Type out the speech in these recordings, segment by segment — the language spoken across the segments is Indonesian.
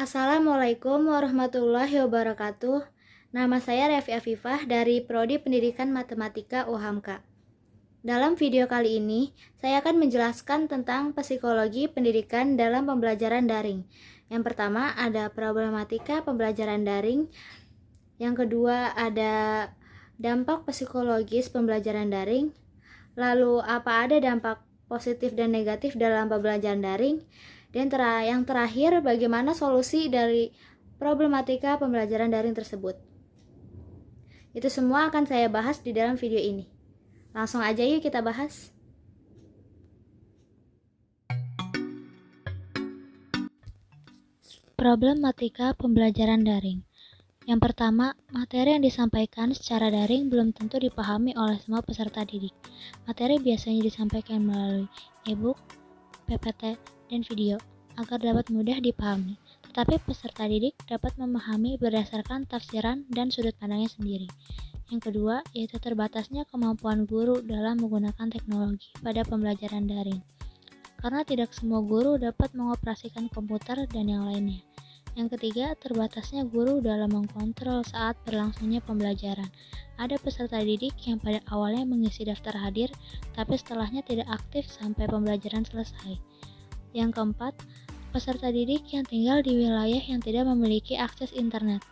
Assalamualaikum warahmatullahi wabarakatuh. Nama saya Revi Afifah dari Prodi Pendidikan Matematika UHAMKA. Dalam video kali ini, saya akan menjelaskan tentang psikologi pendidikan dalam pembelajaran daring. Yang pertama ada problematika pembelajaran daring. Yang kedua ada dampak psikologis pembelajaran daring. Lalu apa ada dampak positif dan negatif dalam pembelajaran daring? Dan yang terakhir, bagaimana solusi dari problematika pembelajaran daring tersebut. Itu semua akan saya bahas di dalam video ini. Langsung aja yuk kita bahas. Problematika pembelajaran daring. Yang pertama, materi yang disampaikan secara daring belum tentu dipahami oleh semua peserta didik. Materi biasanya disampaikan melalui e-book, PPT, dan video agar dapat mudah dipahami. Tetapi peserta didik dapat memahami berdasarkan tafsiran dan sudut pandangnya sendiri. Yang kedua, yaitu terbatasnya kemampuan guru dalam menggunakan teknologi pada pembelajaran daring. Karena tidak semua guru dapat mengoperasikan komputer dan yang lainnya. Yang ketiga, terbatasnya guru dalam mengkontrol saat berlangsungnya pembelajaran. Ada peserta didik yang pada awalnya mengisi daftar hadir, tapi setelahnya tidak aktif sampai pembelajaran selesai. Yang keempat, peserta didik yang tinggal di wilayah yang tidak memiliki akses internet.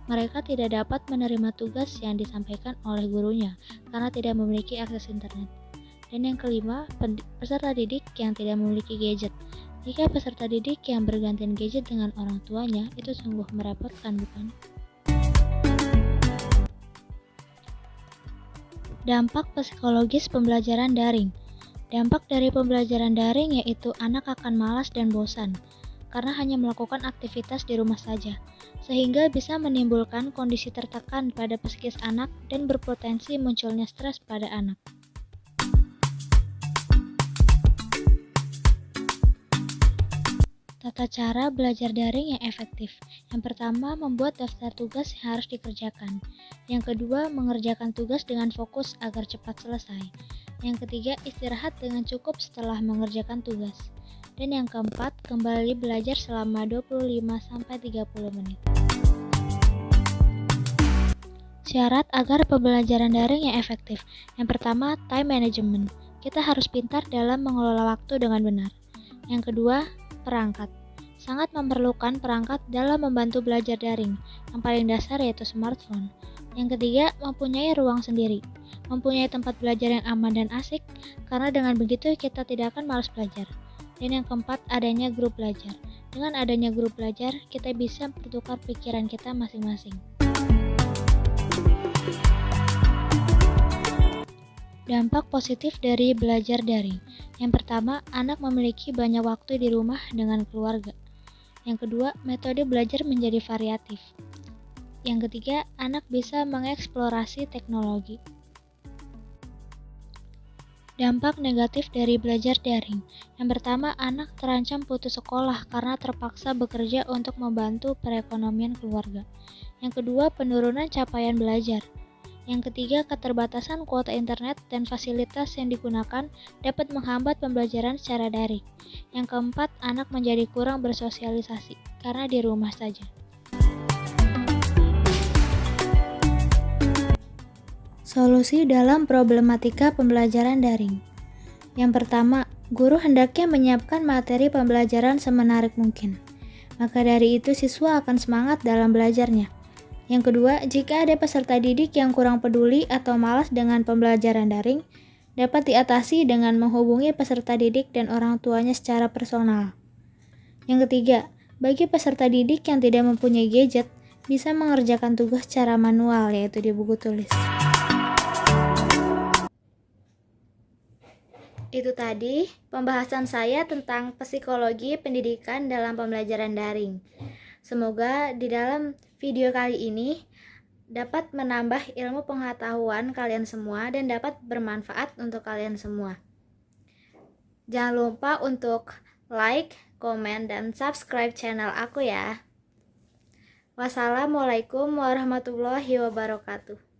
Mereka tidak dapat menerima tugas yang disampaikan oleh gurunya karena tidak memiliki akses internet. Dan yang kelima, peserta didik yang tidak memiliki gadget. Jika peserta didik yang bergantian gadget dengan orang tuanya, itu sungguh merepotkan, bukan? Dampak psikologis pembelajaran daring. Dampak dari pembelajaran daring yaitu anak akan malas dan bosan, karena hanya melakukan aktivitas di rumah saja, sehingga bisa menimbulkan kondisi tertekan pada psikis anak dan berpotensi munculnya stres pada anak. Tata cara belajar daring yang efektif. Yang pertama, membuat daftar tugas yang harus dikerjakan. Yang kedua, mengerjakan tugas dengan fokus agar cepat selesai. Yang ketiga, istirahat dengan cukup setelah mengerjakan tugas. Dan yang keempat, kembali belajar selama 25-30 menit. Syarat agar pembelajaran daring yang efektif. Yang pertama, time management. Kita harus pintar dalam mengelola waktu dengan benar. Yang kedua, perangkat. Sangat memerlukan perangkat dalam membantu belajar daring. Yang paling dasar yaitu smartphone. Yang ketiga, mempunyai ruang sendiri. Mempunyai tempat belajar yang aman dan asik, karena dengan begitu kita tidak akan malas belajar. Dan yang keempat, adanya grup belajar. Dengan adanya grup belajar, kita bisa bertukar pikiran kita masing-masing. Dampak positif dari belajar daring. Yang pertama, anak memiliki banyak waktu di rumah dengan keluarga. Yang kedua, metode belajar menjadi variatif. Yang ketiga, anak bisa mengeksplorasi teknologi. Dampak negatif dari belajar daring. Yang pertama, anak terancam putus sekolah karena terpaksa bekerja untuk membantu perekonomian keluarga. Yang kedua, penurunan capaian belajar. Yang ketiga, keterbatasan kuota internet dan fasilitas yang digunakan dapat menghambat pembelajaran secara daring. Yang keempat, anak menjadi kurang bersosialisasi karena di rumah saja. Solusi dalam problematika pembelajaran daring. Yang pertama, guru hendaknya menyiapkan materi pembelajaran semenarik mungkin. Maka dari itu siswa akan semangat dalam belajarnya. Yang kedua, jika ada peserta didik yang kurang peduli atau malas dengan pembelajaran daring, dapat diatasi dengan menghubungi peserta didik dan orang tuanya secara personal. Yang ketiga, bagi peserta didik yang tidak mempunyai gadget, bisa mengerjakan tugas secara manual, yaitu di buku tulis. Itu tadi pembahasan saya tentang psikologi pendidikan dalam pembelajaran daring. Semoga di dalam video kali ini dapat menambah ilmu pengetahuan kalian semua dan dapat bermanfaat untuk kalian semua. Jangan lupa untuk like, komen, dan subscribe channel aku ya. Wassalamualaikum warahmatullahi wabarakatuh.